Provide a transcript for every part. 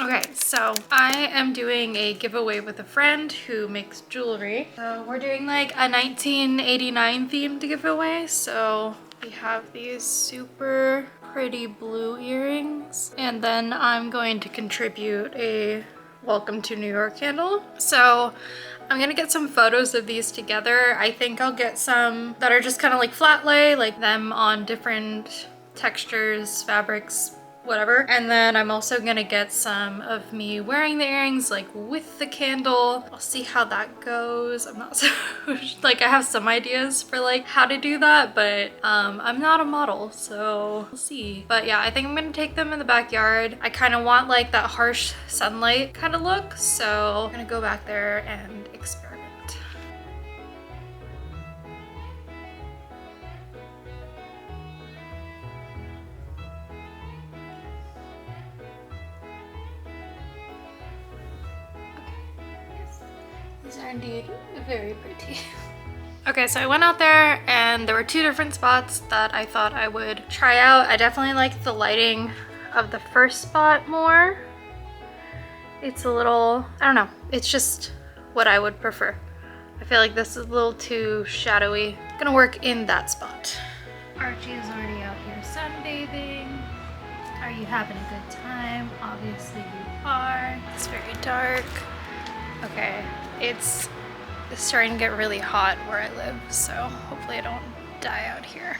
Okay, so I am doing a giveaway with a friend who makes jewelry. So we're doing like a 1989 themed giveaway. So we have these super pretty blue earrings. And then I'm going to contribute a Welcome to New York candle. So I'm gonna get some photos of these together. I think I'll get some that are just kind of like flat lay, like them on different textures, fabrics, whatever. And then I'm also gonna get some of me wearing the earrings like with the candle. I'll see how that goes. I'm not so like, I have some ideas for like how to do that, but I'm not a model, so we'll see. But yeah, I think I'm gonna take them in the backyard. I kind of want like that harsh sunlight kind of look, so I'm gonna go back there and experiment. These are indeed very pretty. Okay, so I went out there and there were two different spots that I thought I would try out. I definitely like the lighting of the first spot more. It's a little, I don't know, it's just what I would prefer. I feel like this is a little too shadowy. Gonna work in that spot. Archie is already out here sunbathing. Are you having a good time? Obviously you are. It's very dark. Okay, it's starting to get really hot where I live, so hopefully I don't die out here.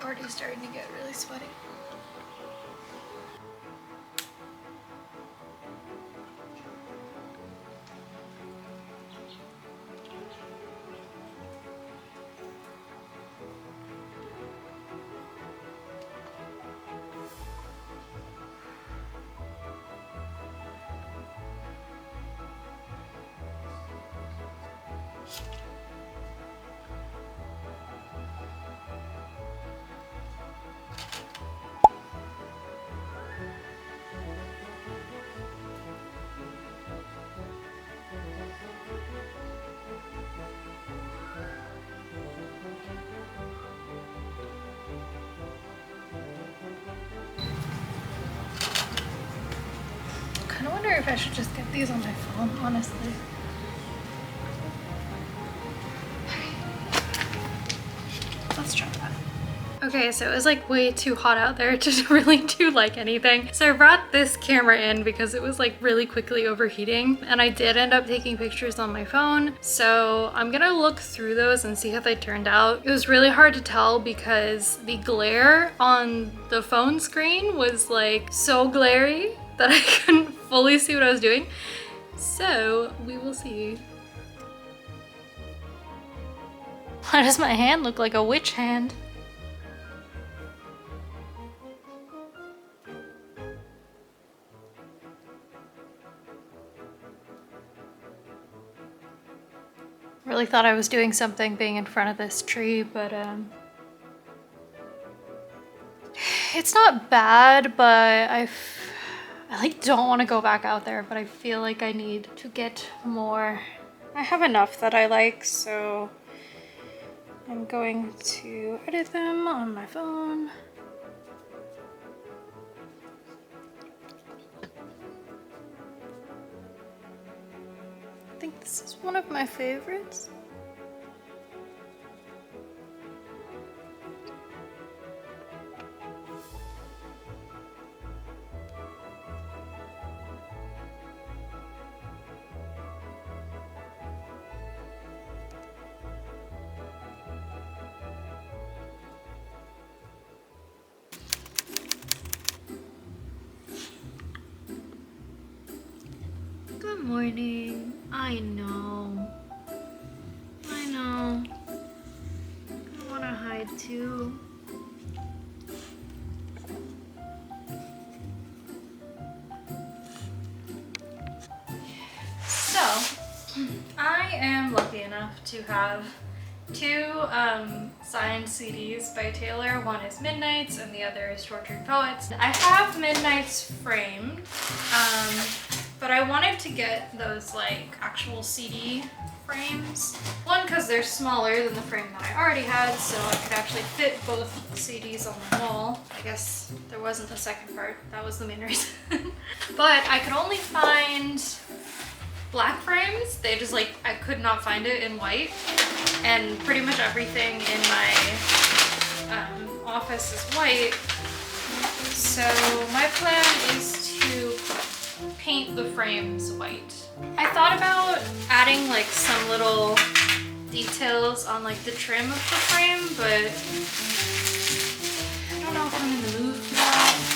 Already starting to get really sweaty. I wonder if I should just get these on my phone, honestly. Let's try that. Okay, so it was like way too hot out there to really do like anything. So I brought this camera in because it was like really quickly overheating, and I did end up taking pictures on my phone. So I'm gonna look through those and see how they turned out. It was really hard to tell because the glare on the phone screen was like so glary that I couldn't fully see what I was doing. So we will see. Why does my hand look like a witch hand? Really thought I was doing something being in front of this tree, but it's not bad, but I like don't want to go back out there, but I feel like I need to get more. I have enough that I like, so I'm going to edit them on my phone. I think this is one of my favorites. Good morning. I know. I want to hide too. So, I am lucky enough to have two signed CDs by Taylor. One is Midnight's and the other is Tortured Poets. I have Midnight's framed, but I wanted to get those like actual CD frames. One, because they're smaller than the frame that I already had, so I could actually fit both CDs on the wall. I guess there wasn't a second part. That was the main reason. But I could only find black frames. They just like, I could not find it in white. And pretty much everything in my office is white. So my plan is to paint the frames white. I thought about adding like some little details on like the trim of the frame, but I don't know if I'm in the mood for that.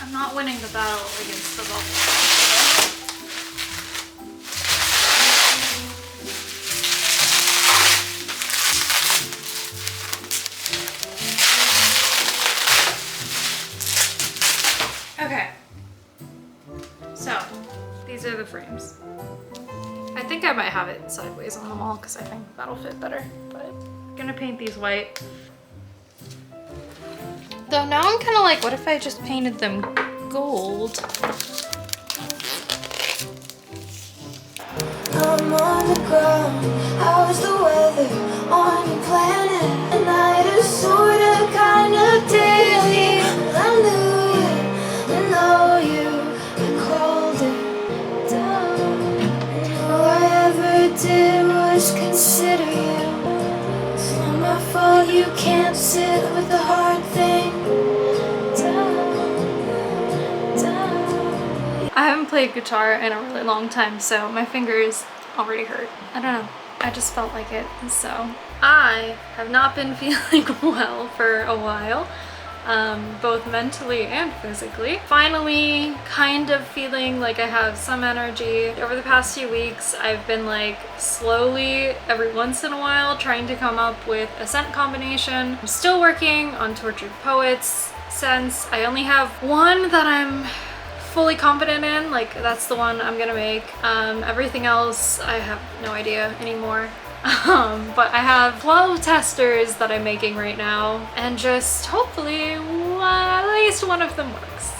I'm not winning the battle against the bubble. Okay, so these are the frames. I think I might have it sideways on the wall because I think that'll fit better, but I'm gonna paint these white. Though now I'm kind of like, what if I just painted them gold? I'm on the ground. How's the weather on your planet? And I just sorta kinda daily. I knew you, I know you. I called it down. And all I ever did was consider you. It's not my fault you can't sit with the hard thing. I haven't played guitar in a really long time, so my fingers already hurt. I don't know, I just felt like it. So I have not been feeling well for a while, both mentally and physically. Finally kind of feeling like I have some energy. Over the past few weeks I've been like slowly every once in a while trying to come up with a scent combination. I'm still working on Tortured Poets scents. I only have one that I'm fully confident in, like that's the one I'm gonna make. Everything else I have no idea anymore. But I have 12 testers that I'm making right now, and just hopefully at least one of them works.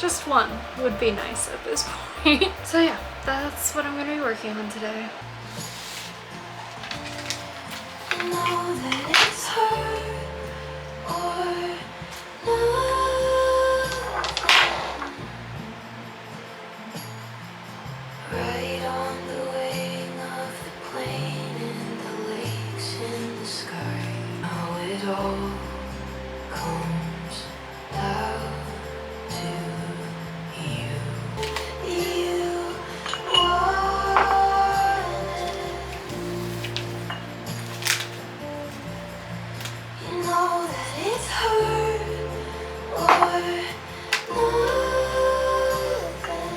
Just one would be nice at this point. So yeah, that's what I'm gonna be working on today. I know that it's hurt or not. Right on the wing of the plane and the lakes in the sky. How it all comes down to you. You want it. You know that it's hurt or nothing.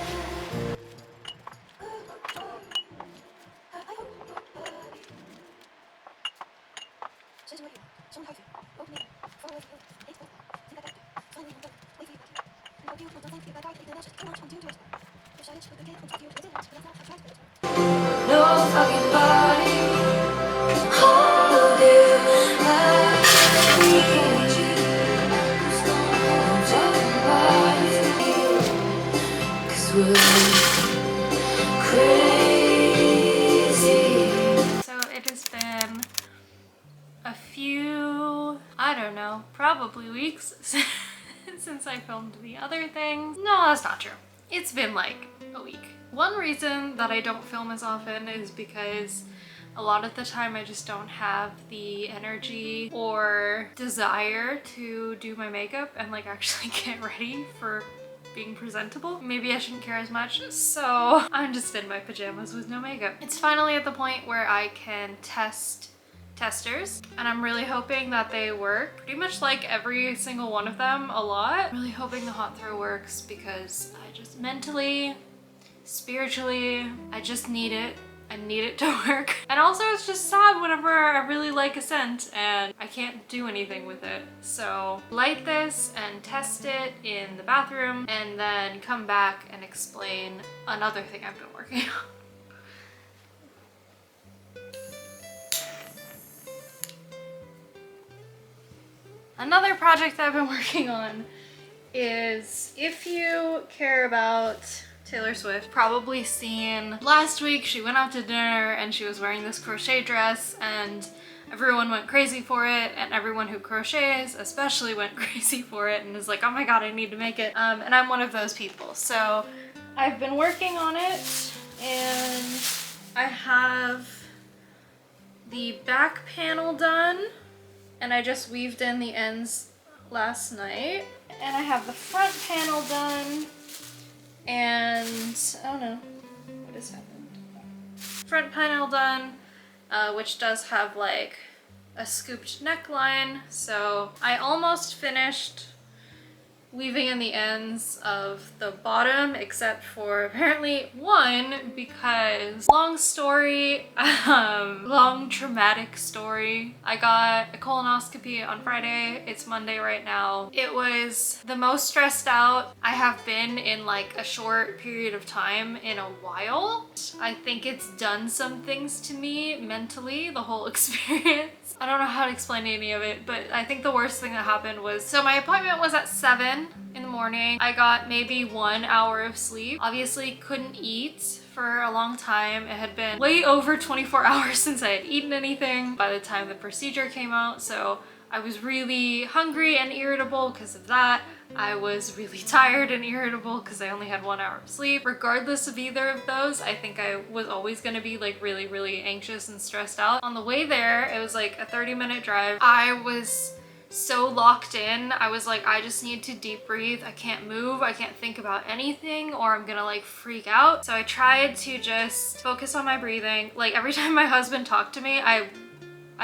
No fucking body hold you like me. Cause we're crazy. So it has been a few, I don't know, probably weeks since I filmed the other things. No, that's not true. It's been like a week. One reason that I don't film as often is because a lot of the time I just don't have the energy or desire to do my makeup and like actually get ready for being presentable. Maybe I shouldn't care as much, so I'm just in my pajamas with no makeup. It's finally at the point where I can test testers, and I'm really hoping that they work. Pretty much like every single one of them a lot. I'm really hoping the hot throw works because I just mentally, spiritually, I just need it. I need it to work. And also it's just sad whenever I really like a scent and I can't do anything with it. So light this and test it in the bathroom and then come back and explain another thing I've been working on. Another project that I've been working on is, if you care about Taylor Swift, probably seen last week she went out to dinner and she was wearing this crochet dress and everyone went crazy for it, and everyone who crochets especially went crazy for it and is like, oh my god, I need to make it. And I'm one of those people. So I've been working on it and I have the back panel done and I just weaved in the ends last night. And I have the front panel done and oh no, what has happened? Front panel done, which does have like a scooped neckline. So I almost finished weaving in the ends of the bottom, except for apparently one, because long story, long traumatic story. I got a colonoscopy on Friday. It's Monday right now. It was the most stressed out I have been in like a short period of time in a while. I think it's done some things to me mentally, the whole experience. I don't know how to explain any of it, but I think the worst thing that happened was, so my appointment was at 7 in the morning. I got maybe 1 hour of sleep. Obviously couldn't eat for a long time. It had been way over 24 hours since I had eaten anything by the time the procedure came out, so I was really hungry and irritable because of that. I was really tired and irritable because I only had 1 hour of sleep. Regardless of either of those, I think I was always gonna be like really anxious and stressed out. On the way there, it was like a 30-minute drive. I was so locked in. I was like, I just need to deep breathe. I can't move. I can't think about anything or I'm gonna like freak out. So I tried to just focus on my breathing. Like every time my husband talked to me, I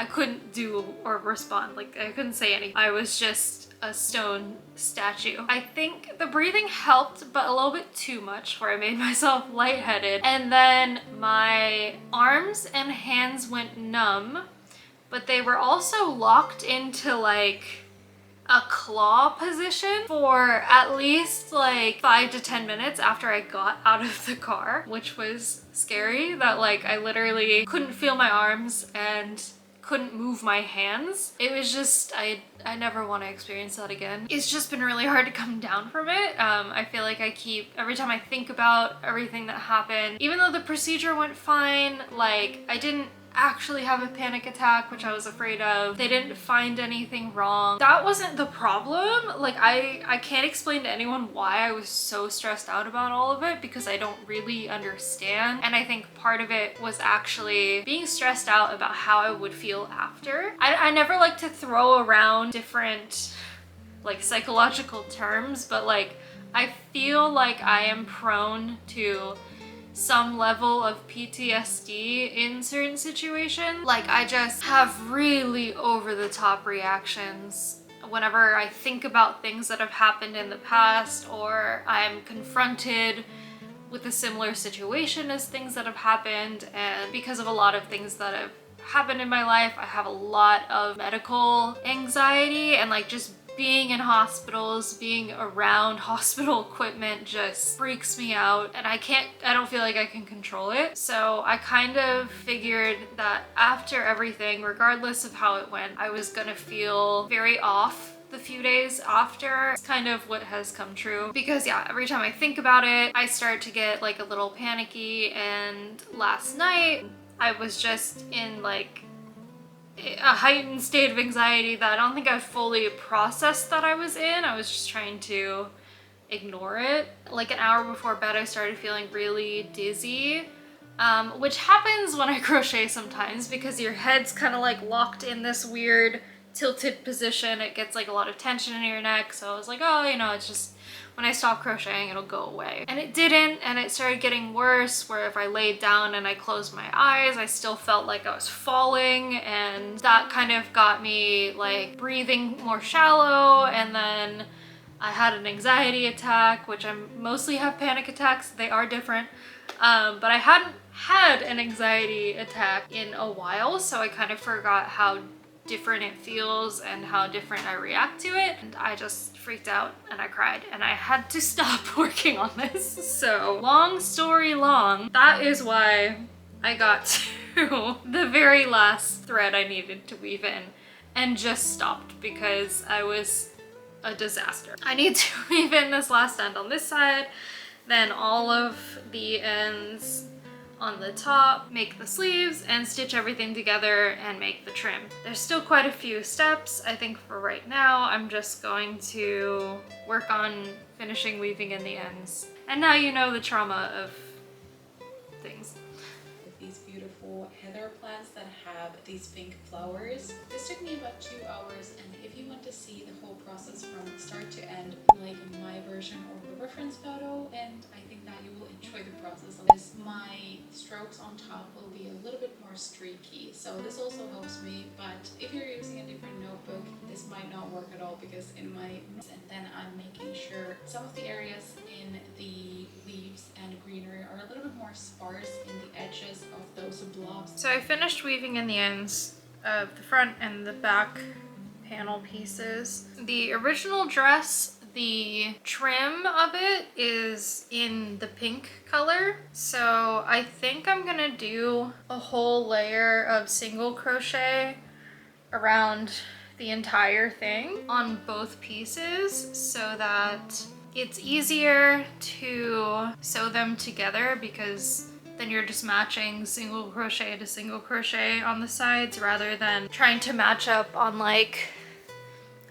couldn't do or respond. Like I couldn't say anything. I was just a stone statue. I think the breathing helped, but a little bit too much, where I made myself lightheaded. And then my arms and hands went numb, but they were also locked into like a claw position for at least like 5 to 10 minutes after I got out of the car, which was scary. That like I literally couldn't feel my arms and couldn't move my hands. It was just, I never want to experience that again. It's just been really hard to come down from it. I feel like every time I think about everything that happened, even though the procedure went fine, like I didn't actually have a panic attack, which I was afraid of. They didn't find anything wrong. That wasn't the problem. Like I can't explain to anyone why I was so stressed out about all of it, because I don't really understand. And I think part of it was actually being stressed out about how I would feel after. I never like to throw around different like psychological terms, but like I feel like I am prone to some level of PTSD in certain situations. Like I just have really over the top reactions whenever I think about things that have happened in the past, or I'm confronted with a similar situation as things that have happened. And because of a lot of things that have happened in my life, I have a lot of medical anxiety, and like just being in hospitals, being around hospital equipment just freaks me out, and I don't feel like I can control it. So I kind of figured that after everything, regardless of how it went, I was gonna feel very off the few days after. It's kind of what has come true, because yeah, every time I think about it, I start to get like a little panicky. And last night I was just in like a heightened state of anxiety that I don't think I fully processed that I was in. I was just trying to ignore it. Like an hour before bed, I started feeling really dizzy, which happens when I crochet sometimes, because your head's kind of like locked in this weird tilted position. It gets like a lot of tension in your neck. So I was like, oh, you know, it's just when I stop crocheting, it'll go away. And it didn't, and it started getting worse, where if I laid down and I closed my eyes, I still felt like I was falling, and that kind of got me like breathing more shallow. And then I had an anxiety attack, which I mostly have panic attacks. They are different. But I hadn't had an anxiety attack in a while, so I kind of forgot how different it feels and how different I react to it. And I just freaked out and I cried and I had to stop working on this. So long story long, that is why I got to the very last thread I needed to weave in and just stopped because I was a disaster. I need to weave in this last end on this side, then all of the ends on the top, make the sleeves, and stitch everything together and make the trim. There's still quite a few steps. I think for right now, I'm just going to work on finishing weaving in the ends. And now you know the trauma of things. These beautiful heather plants that have these pink flowers. This took me about 2 hours, and if you want to see the whole process from start to end, like my version or the reference photo, and I think that you will enjoy the process of this. My strokes on top will be a little bit more streaky, so this also helps me, but if you're using a different notebook, this might not work at all because in my, and then I'm making sure some of the areas in the leaves and greenery are a little bit more sparse in the edges of those blobs. So I finished weaving in the ends of the front and the back panel pieces. The original dress, the trim of it is in the pink color. So I think I'm gonna do a whole layer of single crochet around the entire thing on both pieces so that it's easier to sew them together, because then you're just matching single crochet to single crochet on the sides rather than trying to match up on like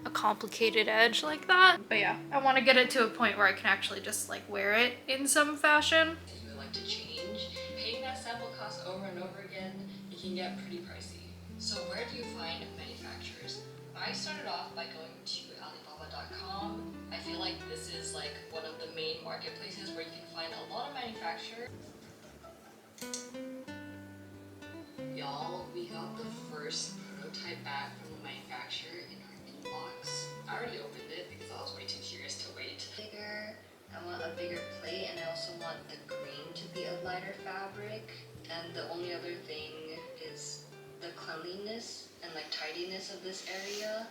a complicated edge like that. But yeah, I want to get it to a point where I can actually just like wear it in some fashion. If you would like to change, paying that sample cost over and over again, it can get pretty pricey. So where do you find manufacturers? I started off by going to Alibaba.com. I feel like this is like one of the main marketplaces where you can find a lot of manufacturers. Y'all, we got the first prototype back from the manufacturer in our inbox. I already opened it because I was way too curious to wait. Bigger, I want a bigger plate, and I also want the green to be a lighter fabric. And the only other thing is the cleanliness and like tidiness of this area.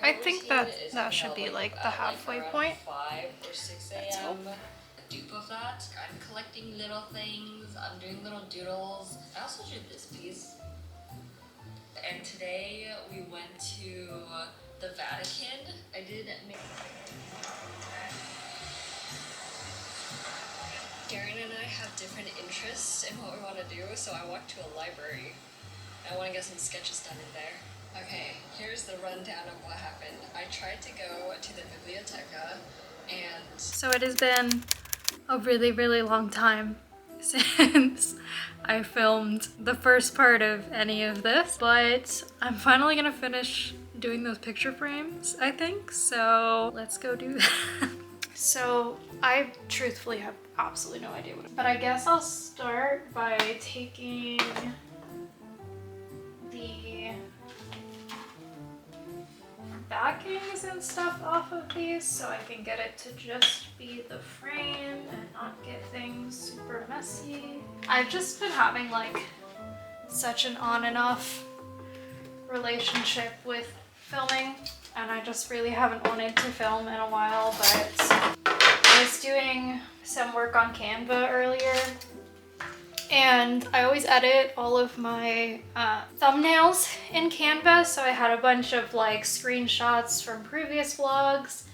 I think that should be like the halfway point. 5 or 6 a.m. A dupe of that. I'm collecting little things. I'm doing little doodles. I also did this piece. And today we went to the Vatican. I did make. Darren and I have different interests in what we want to do, so I walked to a library. I want to get some sketches done in there. Okay, here's the rundown of what happened. I tried to go to the biblioteca and... So it has been a really, really long time since I filmed the first part of any of this, but I'm finally gonna finish doing those picture frames, I think, so let's go do that. So I truthfully have absolutely no idea what, but I guess I'll start by taking the backings and stuff off of these so I can get it to just be the frame and not get things super messy. I've just been having like such an on and off relationship with filming, and I just really haven't wanted to film in a while, but I was doing some work on Canva earlier, and I always edit all of my thumbnails in Canva, so I had a bunch of like screenshots from previous vlogs,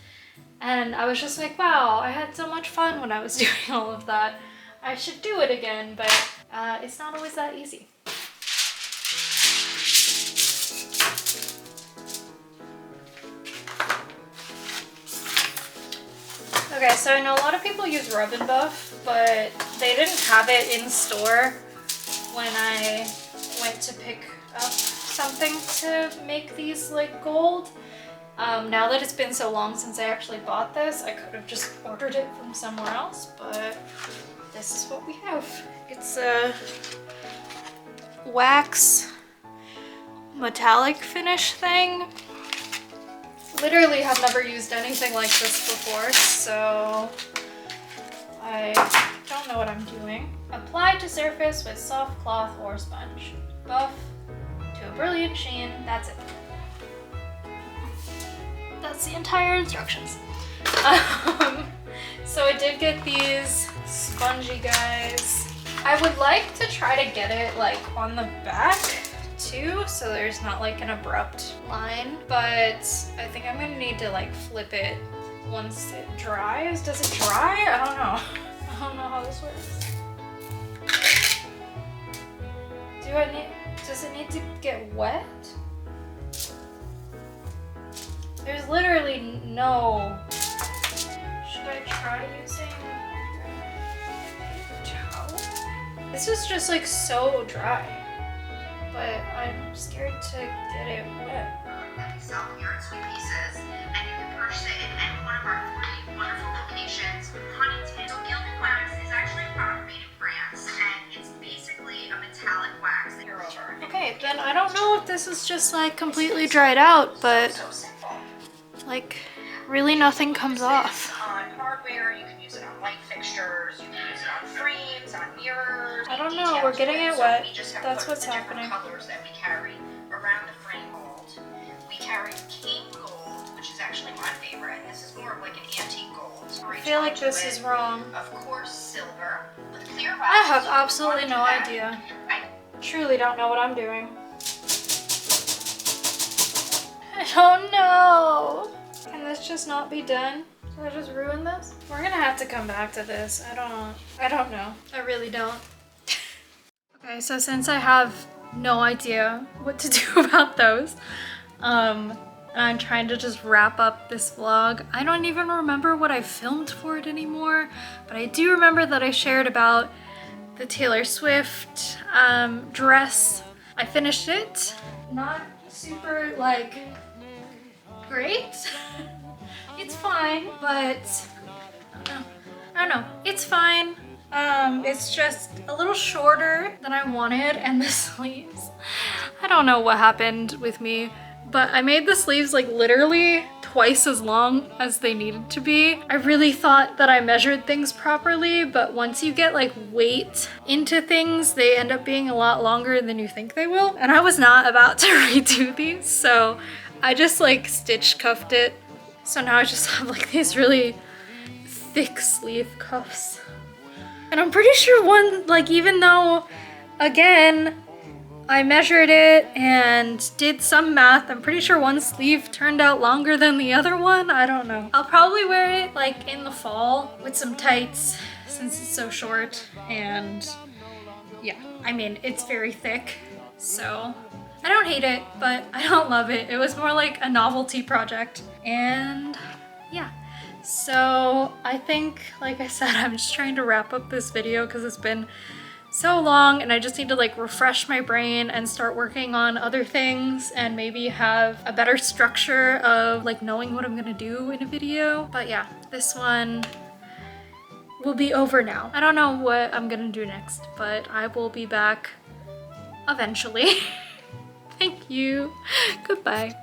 and I was just like, wow, I had so much fun when I was doing all of that. I should do it again, but it's not always that easy. Okay, so I know a lot of people use Rub and Buff, but they didn't have it in store when I went to pick up something to make these like gold. Now that it's been so long since I actually bought this, I could have just ordered it from somewhere else, but this is what we have. It's a wax metallic finish thing. Literally have never used anything like this before, so I don't know what I'm doing. Apply to surface with soft cloth or sponge. Buff to a brilliant sheen. That's it. That's the entire instructions. So I did get these spongy guys. I would like to try to get it like on the back too, so there's not like an abrupt line, but I think I'm gonna need to like flip it once it dries. Does it dry? I don't know. I don't know how this works. Does it need to get wet? There's literally no... Should I try using a paper towel? This is just like so dry, but I'm scared to get it wet. That we sell here at Sweet Pieces, and you can purchase it in any one of our 3 wonderful locations. Huntington. So Gilded Wax is actually a product made in France, and it's basically a metallic wax that you're over. Okay, then I don't know if this is just like completely dried out, but So simple. like really nothing comes off. On hardware, you can use it on light fixtures, you can use it on frames, on mirrors. I don't know, we're getting it wet. We just have That's put what's the different happening. colors that we carry around the frame gold. We carry King Gold, which is actually my favorite. This is more of like an antique gold. I feel like this is wrong. Of course, silver with clear wax. I have absolutely no idea. I Truly don't know what I'm doing. I don't know. Can this just not be done? Did I just ruin this? We're gonna have to come back to this. I don't know. I really don't. Okay, so since I have no idea what to do about those, and I'm trying to just wrap up this vlog. I don't even remember what I filmed for it anymore, but I do remember that I shared about the Taylor Swift dress. I finished it. Not super like great. It's fine, but I don't know. It's fine. It's just a little shorter than I wanted, and the sleeves. I don't know what happened with me, but I made the sleeves like literally twice as long as they needed to be. I really thought that I measured things properly, but once you get like weight into things, they end up being a lot longer than you think they will. And I was not about to redo these, so I just like stitch cuffed it. So now I just have like these really thick sleeve cuffs. And I'm pretty sure one, like even though, again, I measured it and did some math, I'm pretty sure one sleeve turned out longer than the other one. I don't know. I'll probably wear it like in the fall with some tights since it's so short. And yeah, I mean, it's very thick. So I don't hate it, but I don't love it. It was more like a novelty project. And yeah. So I think, like I said, I'm just trying to wrap up this video because it's been so long and I just need to like refresh my brain and start working on other things and maybe have a better structure of like knowing what I'm gonna do in a video. But yeah, this one will be over now. I don't know what I'm gonna do next, but I will be back eventually. Thank you. Goodbye.